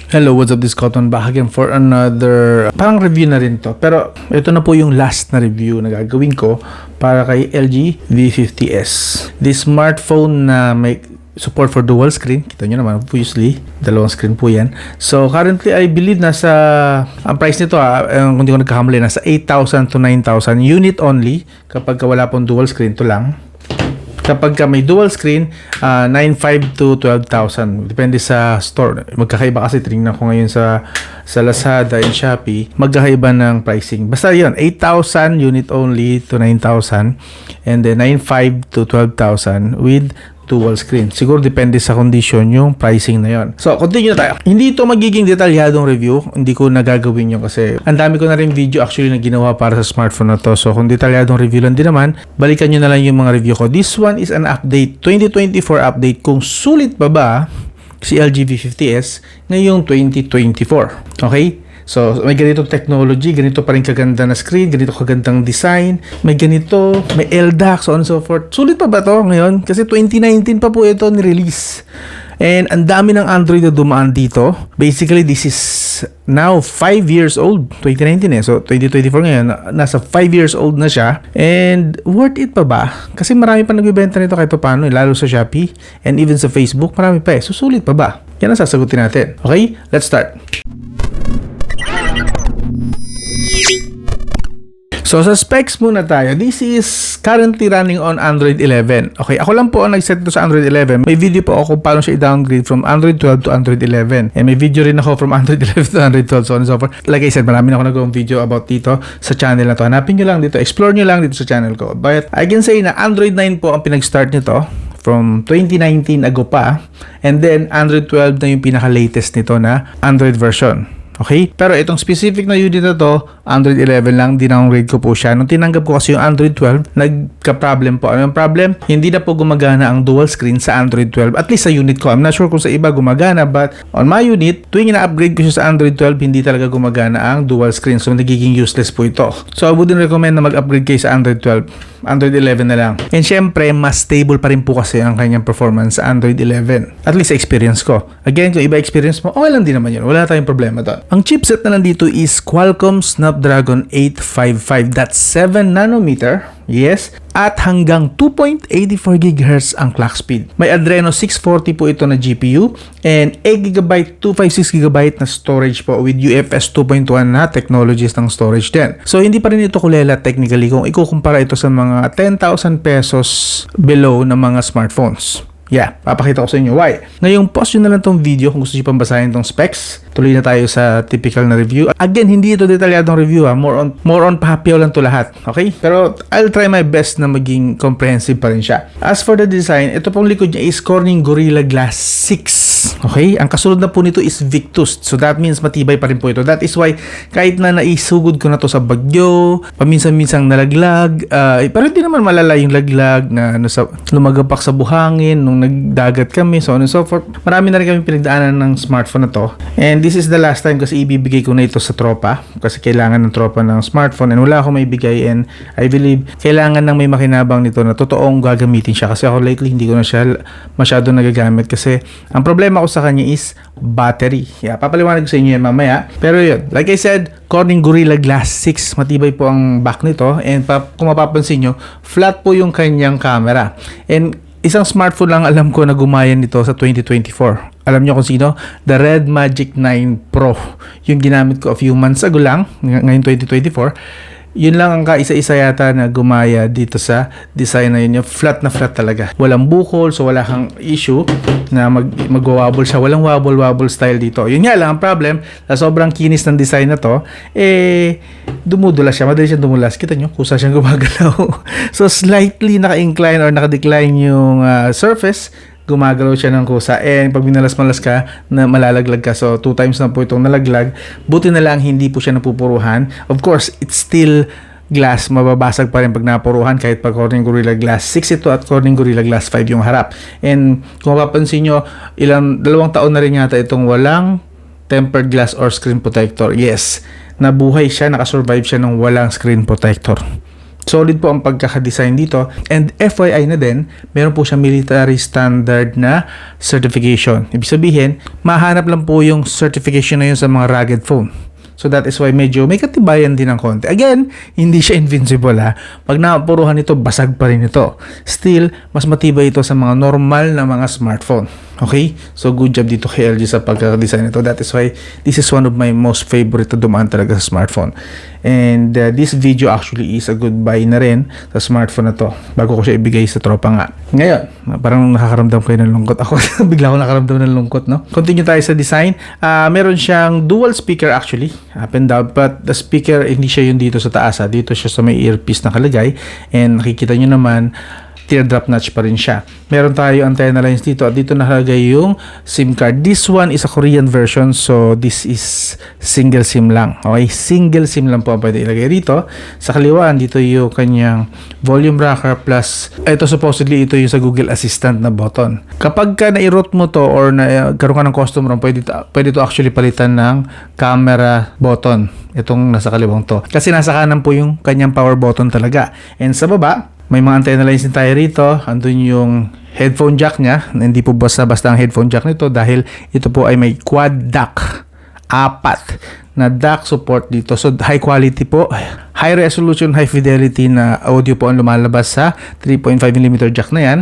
Hello, what's up? This is Cotton back again for another parang review na rin to. Pero ito na po yung last na review na gagawin ko para kay LG V50s. This smartphone na may support for dual screen. Kita nyo naman, obviously, dalawang screen po yan. So currently, I believe nasa, ang price nito kung di ko nagkakamali, nasa 8,000 to 9,000 unit only kapag wala pong dual screen. Ito lang. Kapag may dual screen, 9,500 to 12,000. Depende sa store. Magkakaiba kasi tinignan ko ngayon sa Lazada and Shopee. Magkakaiba ng pricing. Basta yun, 8,000 unit only to 9,000. And then 9,500 to 12,000 with dual screen. Siguro depende sa condition yung pricing na yon. So, continue na tayo. Hindi ito magiging detalyadong review. Hindi ko nagagawin yun kasi ang dami ko na rin video actually na ginawa para sa smartphone na to. So, kung detalyadong review lang din naman, balikan nyo na lang yung mga review ko. This one is an update, 2024 update kung sulit ba si LG V50s ngayong 2024. Okay? So, may ganitong technology, ganito pa rin kaganda na screen, ganito kagandang design, may ganito, may LDAC, so on and so forth. Sulit pa ba to ngayon? Kasi 2019 pa po ito ni-release. And ang dami ng Android na dumaan dito. Basically, this is now 5 years old. 2019 eh. So, 2024 ngayon, nasa 5 years old na siya. And worth it pa ba? Kasi marami pa nagbibenta nito kahit pa paano, lalo sa Shopee and even sa Facebook, marami pa eh. So, sulit pa ba? Yan ang sasagutin natin. Okay? Let's start. So, sa specs muna tayo. This is currently running on Android 11. Okay, ako lang po ang nag-set ito sa Android 11. May video po ako kung paano siya i-downgrade from Android 12 to Android 11. And may video rin ako from Android 11 to Android 12, so on and so forth. Like I said, marami na ako nagawang video about dito sa channel na to. Hanapin nyo lang dito, explore nyo lang dito sa channel ko. But I can say na Android 9 po ang pinag-start nito from 2019 ago pa. And then Android 12 na yung pinaka-latest nito na Android version. Okay? Pero itong specific na unit na to, Android 11 lang, dinowngrade ko po siya. Nung tinanggap ko kasi yung Android 12, nagka-problem po. Ano yung problem? Hindi na po gumagana ang dual screen sa Android 12. At least sa unit ko. I'm not sure kung sa iba gumagana, but on my unit, tuwing na-upgrade ko siya sa Android 12, hindi talaga gumagana ang dual screen. So, nagiging useless po ito. So, I wouldn't recommend na mag-upgrade kayo sa Android 12. Android 11 na lang. And syempre, mas stable pa rin po kasi ang kanyang performance sa Android 11. At least sa experience ko. Again, kung iba experience mo, okay lang din naman yun. Wala tayong problema doon. Ang chipset na nandito is Qualcomm Snapdragon 855. That's 7 nanometer. Yes. At hanggang 2.84 GHz ang clock speed. May Adreno 640 po ito na GPU and 8GB, 256GB na storage po with UFS 2.1 na technologies ng storage din. So, hindi pa rin ito kulela technically kung ikukumpara ito sa mga 10,000 pesos below na mga smartphones. Yeah, papakita ko sa inyo why. Ngayong pause nyo na lang tong video kung gusto nyo pang basahin tong specs. Tuloy na tayo sa typical na review. Again, hindi ito detalyadong review ha. More on pahapiyaw lang to lahat. Okay? Pero I'll try my best na maging comprehensive pa rin siya. As for the design, ito pong likod niya is Corning Gorilla Glass 6. Okay? Ang kasunod na po nito is Victus. So that means matibay pa rin po ito. That is why kahit na naisugod ko na to sa bagyo, paminsan-minsang nalaglag, pero hindi naman malala yung laglag na lumagapak sa buhangin nung nagdagat kami, so on and so forth. Marami na rin kami pinagdaanan ng smartphone na to. And this is the last time kasi ibibigay ko na ito sa tropa. Kasi kailangan ng tropa ng smartphone and wala akong maibigay and I believe kailangan ng may makinabang nito na totoong gagamitin siya. Kasi ako lately hindi ko na siya masyado nagagamit kasi ang problema ko sa kanya is battery. Yeah, papaliwanag ko sa inyo yan mamaya. Pero yun, like I said, Corning Gorilla Glass 6. Matibay po ang back nito and kung mapapansin nyo, flat po yung kanyang camera. And isang smartphone lang alam ko na gumaya nito sa 2024. Alam nyo kung sino? The Red Magic 9 Pro. Yung ginamit ko a few months ago lang, ngayon 2024. Yun lang ang kaisa-isa yata na gumaya dito sa design na yun. Yung flat na flat talaga. Walang bukol, so wala kang issue na mag-wobble siya. Walang wobble style dito. Yun nga lang ang problem, na sobrang kinis ng design na to, dumudula siya. Madali siyang dumulas. Kita nyo, kusa siyang gumagalaw. So, slightly naka-incline or naka-decline yung surface, gumagalaw siya ng kusa. And pag minalas-malas ka, na malalaglag ka. So, 2 times na po itong nalaglag. Buti na lang, hindi po siya napupuruhan. Of course, it's still glass. Mababasag pa rin pag napuruhan kahit pag Corning Gorilla Glass 6 ito at Corning Gorilla Glass 5 yung harap. And kung mapapansin nyo, 2 taon na rin yata itong walang tempered glass or screen protector. Yes, nabuhay siya, nakasurvive siya ng walang screen protector. Solid po ang pagkaka-design dito. And FYI na din, meron po siya military standard na certification. Ibig sabihin, mahanap lang po yung certification na yun sa mga rugged phone. So that is why medyo may katibayan din ng konti. Again, hindi siya invincible ha. Pag napuruhan ito, basag pa rin ito. Still, mas matibay ito sa mga normal na mga smartphone. Okay? So good job dito kay LG sa pagka-design nito. That is why this is one of my most favorite na dumaan talaga sa smartphone. And this video actually is a goodbye na rin sa smartphone na to bago ko siya ibigay sa tropa nga. Ngayon, parang nakakaramdam kayo ng lungkot. Ako bigla ako nakaramdam ng lungkot, no? Continue tayo sa design. Meron siyang dual speaker actually, up and down, but the speaker hindi siya yung dito sa taas. Dito siya sa may earpiece nakalagay. And nakikita nyo naman, teardrop notch pa rin siya. Meron tayo antenna lines dito at dito nakalagay yung SIM card. This one is a Korean version, so this is single SIM lang. Okay, single SIM lang po ang pwede ilagay dito. Sa kaliwaan, dito yung kanyang volume rocker plus, ito supposedly ito yung sa Google Assistant na button. Kapag ka na-route mo to or nagkaroon ka ng custom ROM, pwede to actually palitan ng camera button. Itong nasa kaliwang to. Kasi nasa kanan po yung kanyang power button talaga. And sa baba, may mga antenna lines din tayo rito. Andun yung headphone jack niya. Hindi po basta-basta ang headphone jack nito dahil ito po ay may quad DAC. 4 na DAC support dito. So high quality po. High resolution, high fidelity na audio po ang lumalabas sa 3.5mm jack na yan.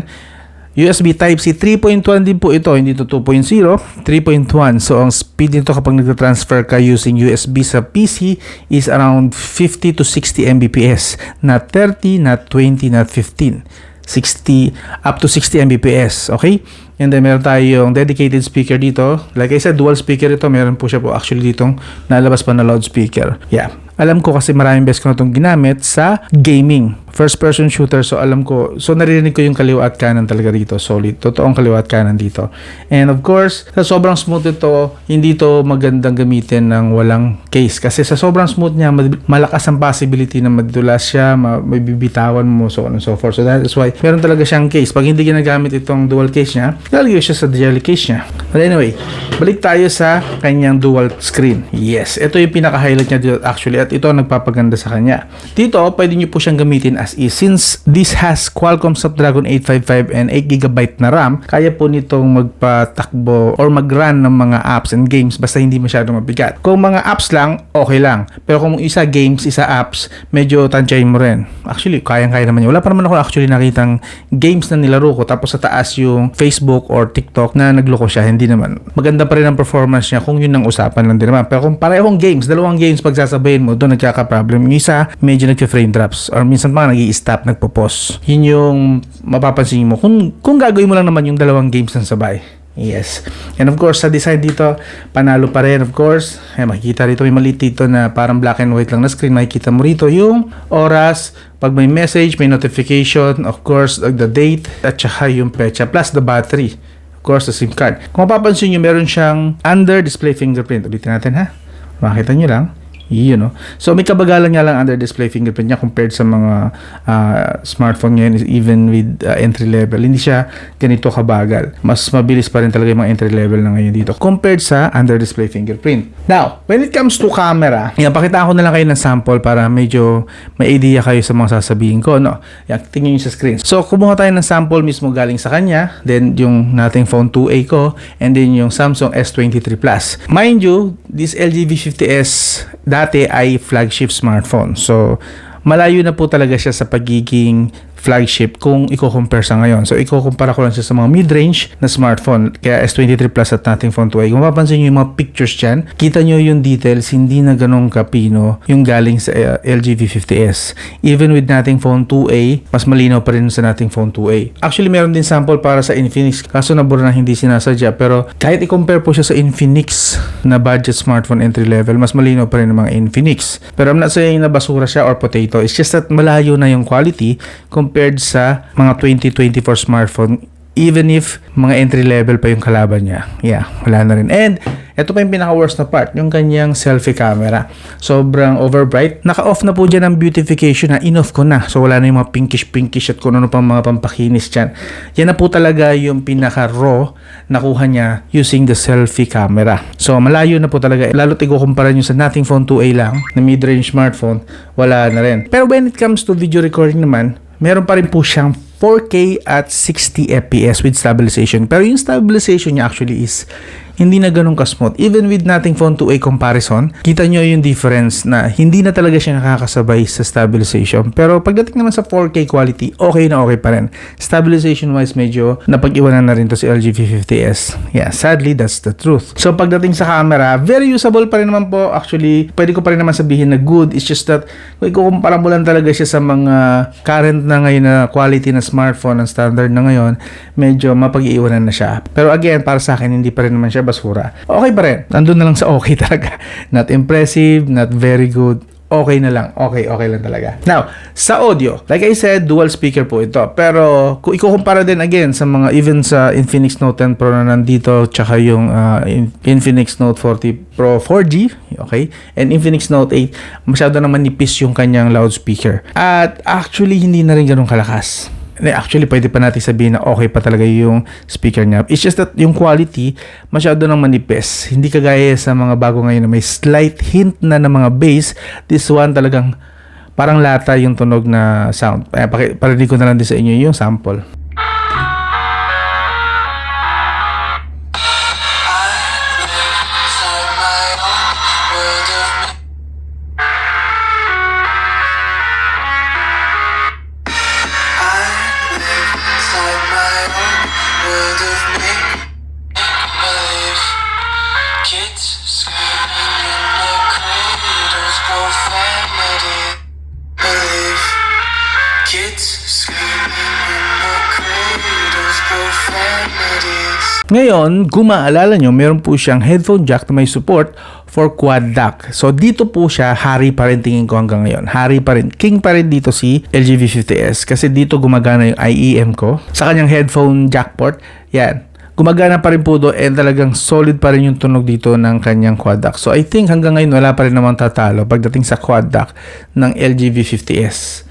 USB Type-C 3.1 din po ito, hindi to 2.0, 3.1. So ang speed nito kapag nagta-transfer ka using USB sa PC is around 50 to 60 Mbps. Not 30, not 20, not 15. 60 up to 60 Mbps, okay? And then meron tayong dedicated speaker dito. Like I said, dual speaker ito. Meron po siya po actually ditong nalabas pa na loudspeaker. Yeah. Alam ko kasi maraming beses ko na itong ginamit sa gaming. First person shooter. So alam ko. So naririnig ko yung kaliwa at kanan talaga dito. Solid. Totoong kaliwa at kanan dito. And of course, sa sobrang smooth ito, hindi ito magandang gamitin ng walang case. Kasi sa sobrang smooth niya, malakas ang possibility na madulas siya, may bibitawan mo, so on and so forth. So that is why meron talaga siyang case. Pag hindi ginagamit itong dual case niya, lalagay siya sa jelly case niya. But anyway, balik tayo sa kanyang dual screen. Yes, ito yung pinaka-highlight niya dito actually at ito ang nagpapaganda sa kanya. Dito, pwede nyo po siyang gamitin as is. Since this has Qualcomm Snapdragon 855 and 8GB na RAM, kaya po nitong magpatakbo or mag-run ng mga apps and games basta hindi masyadong mabigat. Kung mga apps lang, okay lang. Pero kung isa games, isa apps, medyo tansyahin mo rin. Actually, kayang-kaya naman yun. Wala pa naman ako actually nakitang games na nilaro ko tapos sa taas yung Facebook or TikTok na nagloko siya. Hindi naman. Maganda pa rin ang performance niya kung yun ang usapan lang din naman. Pero kung parehong games, dalawang games pagsasabayin mo, doon nagkaka-problem. Yung isa, medyo nagka-frame drops or minsan pa nag-i-stop, nagpo-pause. Yun yung mapapansin mo kung gagawin mo lang naman yung dalawang games ng sabay. Yes. And of course, sa design dito, panalo pa rin of course. Makikita rito, may maliit dito na parang black and white lang na screen. Makikita mo rito yung oras, pag may message, may notification, of course, the date, at saka yung petsa, plus the battery. Of course, the SIM card. Kung mapapansin nyo, meron siyang under display fingerprint. Ulitin natin ha. Makita nyo lang. Yun, no? So may kabagalan nga lang under display fingerprint niya compared sa mga smartphone ngayon, even with entry level. Hindi siya ganito kabagal. Mas mabilis pa rin talaga yung mga entry level na ngayon dito compared sa under display fingerprint. Now, when it comes to camera, yan, pakitaan ko na lang kayo ng sample para medyo may idea kayo sa mga sasabihin ko, no? Yan, tingnan nyo sa screen. So kumuha tayo ng sample mismo galing sa kanya, then yung nating phone 2A ko, and then yung Samsung S23 Plus. Mind you, this LG V50s dati ay flagship smartphone. So, malayo na po talaga siya sa pagiging flagship kung i-compare sa ngayon. So, i-compare ko lang siya sa mga mid-range na smartphone. Kaya S23 Plus at nating phone 2A. Kung mapapansin nyo yung mga pictures dyan, kita nyo yung details, hindi na ganong kapino yung galing sa LG V50s. Even with nating phone 2A, mas malinaw pa rin sa nating phone 2A. Actually, meron din sample para sa Infinix. Kaso nabura na hindi sinasadya. Pero kahit i-compare po siya sa Infinix na budget smartphone entry level, mas malinaw pa rin ng mga Infinix. Pero I'm not saying na basura siya or potato. It's just that malayo na yung quality compared sa mga 2024 smartphone even if mga entry level pa yung kalaban niya. Yeah, wala na rin. And ito pa yung pinaka-worst na part, yung kanyang selfie camera. Sobrang overbright. Naka-off na po dyan ang beautification na in-off ko na. So wala na yung mga pinkish at kung ano pang mga pampakinis dyan. Yan na po talaga yung pinaka-raw nakuha niya using the selfie camera. So malayo na po talaga. Lalo't ikukumpara nyo sa Nothing Phone 2a lang na mid-range smartphone, wala na rin. Pero when it comes to video recording naman, meron pa rin po siyang 4K at 60 FPS with stabilization. Pero yung stabilization niya actually is hindi na ganun ka-smooth. Even with Nothing Phone 2a comparison, kita nyo yung difference na hindi na talaga siya nakakasabay sa stabilization. Pero pagdating naman sa 4K quality, okay na okay pa rin. Stabilization-wise, medyo napag-iwanan na rin to si LG V50s. Yeah, sadly, that's the truth. So pagdating sa camera, very usable pa rin naman po. Actually, pwede ko pa rin naman sabihin na good. It's just that, kung ikukumpara mo lang talaga siya sa mga current na ngayon na quality na smartphone, ang standard na ngayon, medyo mapag-iwanan na siya. Pero again, para sa akin, hindi pa rin naman siya basura. Okay pa rin. Nandun na lang sa okay talaga. Not impressive, not very good. Okay na lang. Okay lang talaga. Now, sa audio, like I said, dual speaker po ito. Pero, kung ikukumpara din again sa mga, even sa Infinix Note 10 Pro na nandito, tsaka yung Infinix Note 40 Pro 4G, okay? And Infinix Note 8, masyado na manipis yung kanyang loudspeaker. At actually, hindi na rin ganun kalakas. Actually, pwede pa natin sabihin na okay pa talaga yung speaker niya. It's just that yung quality, masyado nang manipis. Hindi kagaya sa mga bago ngayon na may slight hint na ng mga bass. This one talagang parang lata yung tunog na sound. Parinig ko na lang din sa inyo yung sample. Ngayon, gumaalala nyo, meron po siyang headphone jack na may support for quad DAC. So, dito po siya, hari pa rin tingin ko hanggang ngayon. Hari pa rin. King pa rin dito si LG V50s kasi dito gumagana yung IEM ko. Sa kanyang headphone jack port, yan. Gumagana pa rin po doon and talagang solid pa rin yung tunog dito ng kanyang quad DAC. So, I think hanggang ngayon wala pa rin namang tatalo pagdating sa quad DAC ng LG V50s.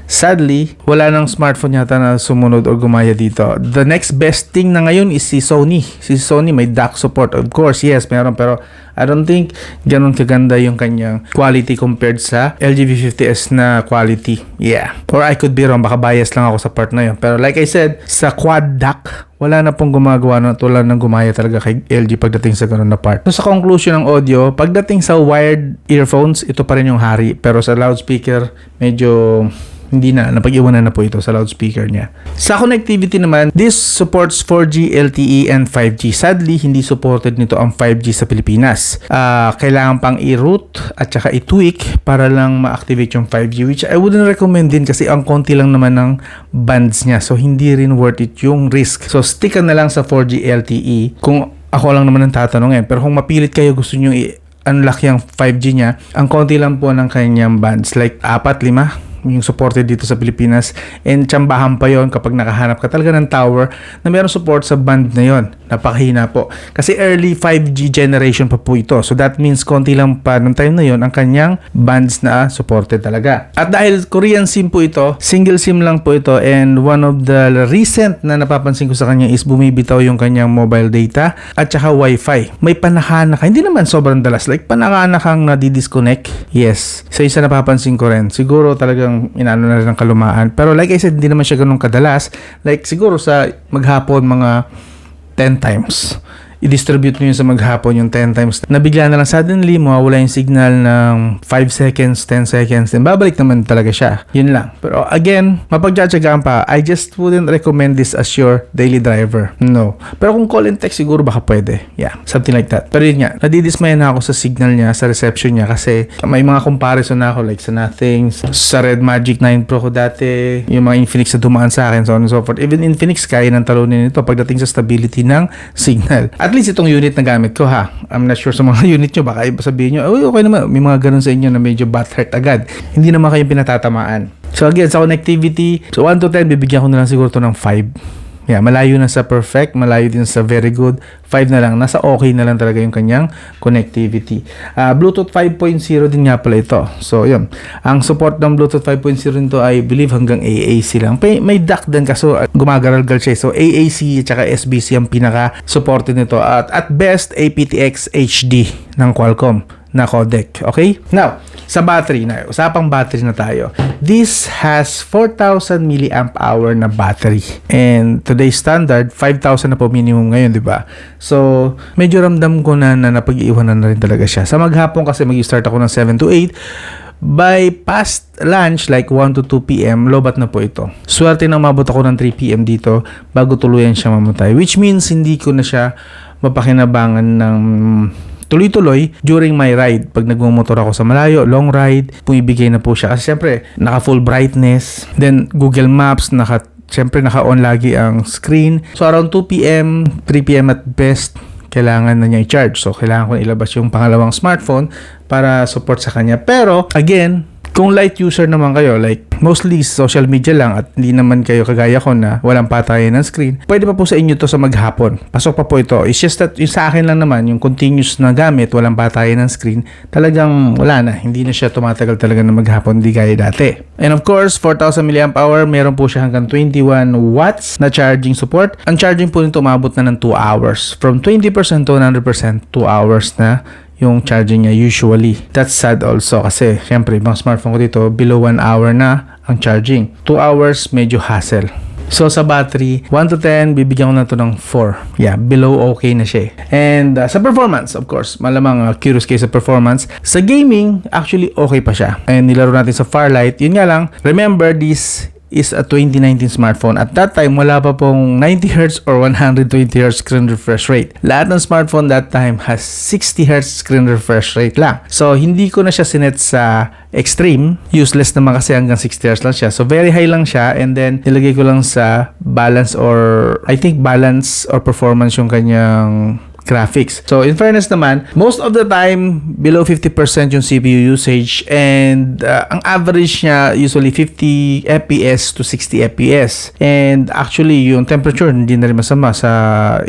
Sadly, wala nang smartphone yata na sumunod o gumaya dito. The next best thing na ngayon is si Sony. Si Sony may DAC support. Of course, yes, meron. Pero I don't think ganun kaganda yung kanyang quality compared sa LG V50s na quality. Yeah. Or I could be wrong. Baka bias lang ako sa part na yun. Pero like I said, sa quad DAC, wala na pong gumagawa na tulad ng gumaya talaga kay LG pagdating sa ganun na part. So sa conclusion ng audio, pagdating sa wired earphones, ito pa rin yung hari. Pero sa loudspeaker, medyo hindi na, napag-iwanan na po ito sa loudspeaker niya. Sa connectivity naman, this supports 4G, LTE, and 5G. Sadly, hindi supported nito ang 5G sa Pilipinas. Kailangan pang i-route at saka i-tweak para lang ma-activate yung 5G, which I wouldn't recommend din kasi ang konti lang naman ng bands niya. So, hindi rin worth it yung risk. So, stick na lang sa 4G, LTE. Kung ako lang naman ang tatanungin. Pero kung mapilit kayo, gusto nyo i-unlock yung 5G niya, ang konti lang po ng kanyang bands. Like 4, 5 yung supported dito sa Pilipinas, and tsambahan pa yon kapag nakahanap ka talaga ng tower na meron support sa band na yon. Napakahina po kasi early 5G generation pa po ito, so that means konti lang pa ng time na yon ang kanyang bands na supported talaga. At dahil Korean SIM po ito, single SIM lang po ito, and one of the recent na napapansin ko sa kanya is bumibitaw yung kanyang mobile data at saka wifi. May panakanak, hindi naman sobrang dalas, like panakanakang nadidisconnect. Yes, so isa napapansin ko rin, siguro talagang inano na rin ng kalumaan. Pero like I said, hindi naman siya ganun kadalas. Like siguro sa maghapon mga 10 times. I-distribute mo yun sa maghapon yung 10 times. Nabigla na lang suddenly, mawawala yung signal ng 5 seconds, 10 seconds, then babalik naman talaga siya. Yun lang. Pero again, mapagtsatsagaan pa, I just wouldn't recommend this as your daily driver. No. Pero kung call and text, siguro baka pwede. Yeah, something like that. Pero yun nga, nadidismaya na ako sa signal niya, sa reception niya, kasi may mga comparison na ako, like sa Nothing, sa Red Magic 9 Pro ko dati, yung mga Infinix na dumaan sa akin, so on and so forth. Even Infinix, kaya ng talunin ito pagdating sa stability ng signal. At least itong unit na gamit ko ha. I'm not sure sa mga unit nyo. Baka iba sabihin nyo, okay naman. May mga ganun sa inyo na medyo bat hurt agad. Hindi naman kayo pinatatamaan. So again, sa connectivity, so 1 to 10, bibigyan ko na lang siguro to ng 5. Yeah, malayo na sa perfect, malayo din sa very good. 5 na lang, nasa okay na lang talaga yung kanyang connectivity. Bluetooth 5.0 din nga pala ito. So, yun. Ang support ng Bluetooth 5.0 nito ay, I believe, hanggang AAC lang. May DAC din kaso gumagaral-gal siya. So, AAC at saka SBC ang pinaka-supported nito. At best, aptX HD ng Qualcomm na codec. Okay? Now, sa battery na, usapang battery na tayo. This has 4,000 milliamp hour na battery. And today's standard, 5,000 na po minimum ngayon, di ba? So, medyo ramdam ko na napag-iiwanan na rin talaga siya. Sa maghapon kasi mag-start ako ng 7 to 8. By past lunch, like 1 to 2 p.m., lobat na po ito. Swerte na umabot ako ng 3 p.m. dito bago tuluyan siya mamatay. Which means, hindi ko na siya mapakinabangan ng tuloy-tuloy during my ride. Pag nagmumotor ako sa malayo, long ride, pumibigay na po siya. Kasi syempre, naka full brightness. Then, Google Maps, syempre naka-on lagi ang screen. So, around 2 p.m., 3 p.m. at best, kailangan na niya i-charge. So, kailangan ko na ilabas yung pangalawang smartphone para support sa kanya. Pero, again, kung light user naman kayo, like mostly social media lang at hindi naman kayo kagaya ko na walang patayan ng screen, pwede pa po sa inyo to sa maghapon. Pasok pa po ito. It's just that yung sa akin lang naman, yung continuous na gamit, walang patayan ng screen, talagang wala na. Hindi na siya tumatagal talaga na maghapon, hindi gaya dati. And of course, 4,000 mAh, meron po siya hanggang 21 watts na charging support. Ang charging po nito umabot na ng 2 hours. From 20% to 100%, 2 hours na yung charging niya usually. That's sad also kasi syempre ibang smartphone ko dito below 1 hour na ang charging. 2 hours medyo hassle. So sa battery, 1 to 10 bibigyan ko na to ng 4. Yeah, below okay na siya. And sa performance, of course, malamang curious kayo sa performance. Sa gaming, actually okay pa siya. And nilaro natin sa Firelight. Yun nga lang, remember this is a 2019 smartphone. At that time, wala pa pong 90Hz or 120Hz screen refresh rate. Lahat ng smartphone that time has 60Hz screen refresh rate lang. So, hindi ko na siya sinet sa extreme. Useless naman kasi hanggang 60Hz lang siya. So, very high lang siya. And then, nilagay ko lang sa balance or, I think balance or performance yung kanyang graphics. So, in fairness naman, most of the time, below 50% yung CPU usage and ang average niya usually 50 FPS to 60 FPS. And actually, yung temperature hindi na rin masama sa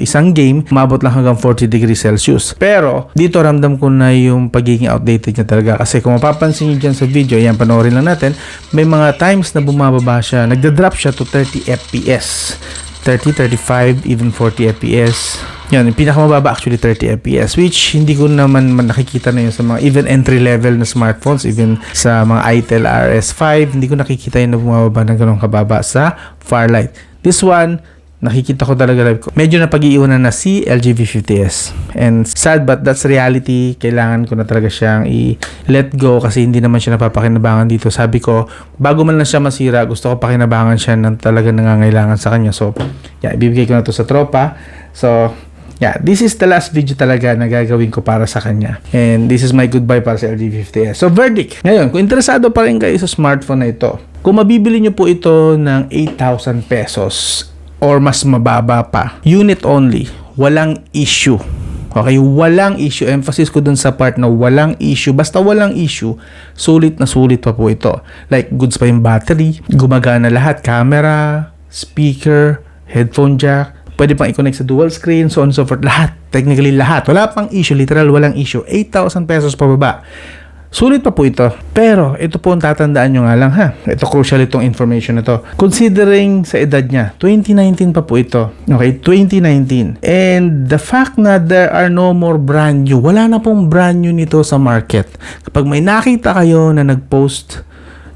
isang game, umabot lang hanggang 40 degrees Celsius. Pero, dito ramdam ko na yung pagiging outdated niya talaga. Kasi kung mapapansin niyo dyan sa video, yan, panoorin lang natin, may mga times na bumababa siya, nagda-drop siya to 30 FPS. 30, 35, even 40 FPS. Yan, yung pinakamababa actually 30 FPS, which hindi ko naman nakikita na yun sa mga even entry level na smartphones, even sa mga Itel RS5, hindi ko nakikita yun na bumababa ng ganun kababa sa Firelight. This one, nakikita ko talaga live ko. Medyo napag-iiwanan na si LG V50s. And sad but that's reality. Kailangan ko na talaga siyang i-let go kasi hindi naman siya napapakinabangan dito. Sabi ko, bago man lang siya masira, gusto ko pakinabangan siya ng talaga nangangailangan sa kanya. So, yeah, ibibigay ko na to sa tropa. So, yeah, this is the last video talaga na gagawin ko para sa kanya. And this is my goodbye para sa LG V50s. So, verdict. Ngayon, kung interesado pa rin kayo sa smartphone na ito, kung mabibili nyo po ito ng 8,000 pesos or mas mababa pa, unit only, walang issue. Okay, walang issue. Emphasis ko dun sa part na walang issue. Basta walang issue, sulit na sulit pa po ito. Like, goods pa yung battery, gumagana lahat, camera, speaker, headphone jack, pwede pang i-connect sa dual screen, so on and so forth. Lahat, technically lahat. Wala pang issue, literal walang issue. 8,000 pesos pababa. Sulit pa po ito. Pero, ito po ang tatandaan nyo nga lang ha. Ito crucial itong information na to. Considering sa edad niya, 2019 pa po ito. Okay, 2019. And the fact na there are no more brand new, wala na pong brand new nito sa market. Kapag may nakita kayo na nag-post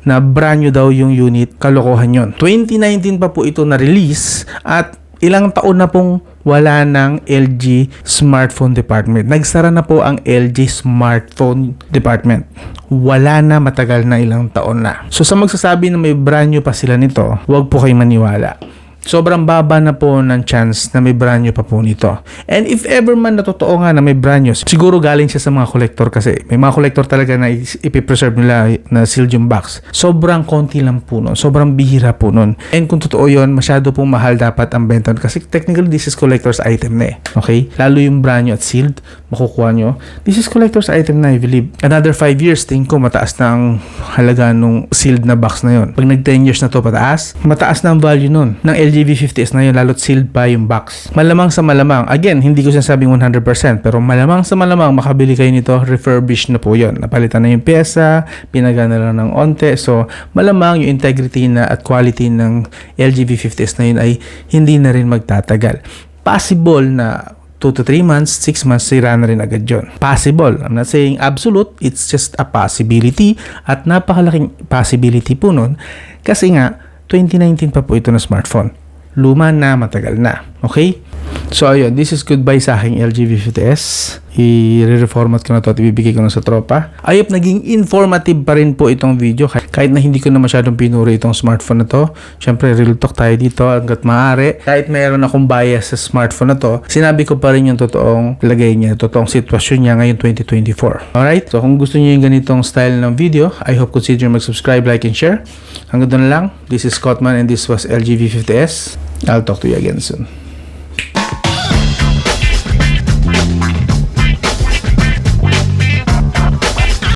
na brand new daw yung unit, kalokohan yon. 2019 pa po ito na-release at ilang taon na pong wala ng LG smartphone department. Nagsara na po ang LG smartphone department. Wala na, matagal na, ilang taon na. So sa magsasabi na may brand new pa sila nito, huwag po kayo maniwala. Sobrang baba na po ng chance na may brand new pa po nito. And if ever man na totoo nga na may brand new, siguro galing siya sa mga collector kasi may mga collector talaga na ipipreserve nila na sealed yung box. Sobrang konti lang po nun. Sobrang bihira po nun. And kung totoo yun, masyado pong mahal dapat ang benta kasi technically this is collector's item na eh. Okay? Lalo yung brand new at sealed, makukuha nyo. This is collector's item na, I believe. Another 5 years, tingin ko mataas na ang halaga nung sealed na box na yon. Pag nag 10 years na to pataas, mataas na ang value nun ng LG V50S na yun, lalo't sealed pa yung box. Malamang sa malamang, again, hindi ko sinasabing 100%, pero malamang sa malamang makabili kayo nito, refurbished na po yun. Napalitan na yung pyesa, pinagana lang ng onte, so malamang yung integrity na at quality ng LG V50S na yun ay hindi na rin magtatagal. Possible na 2 to 3 months, 6 months, sira na rin agad yun. Possible. I'm not saying absolute. It's just a possibility. At napakalaking possibility po nun. Kasi nga, 2019 pa po ito na smartphone. Luma na, matagal na. Okay? So, ayun. This is goodbye sa aking LG V50S. I-reformat ko na to at ibibigay ko na sa tropa. Ayop, naging informative pa rin po itong video. Kahit na hindi ko na masyadong pinuri itong smartphone na to. Siyempre, real talk tayo dito hanggat maaari. Kahit mayroon akong bias sa smartphone na to, sinabi ko pa rin yung totoong lagay niya, totoong sitwasyon niya ngayon 2024. Alright? So, kung gusto niyo yung ganitong style ng video, I hope consider mag-subscribe, like, and share. Hanggang doon lang. This is Scottman and this was LG V50S. I'll talk to you again soon.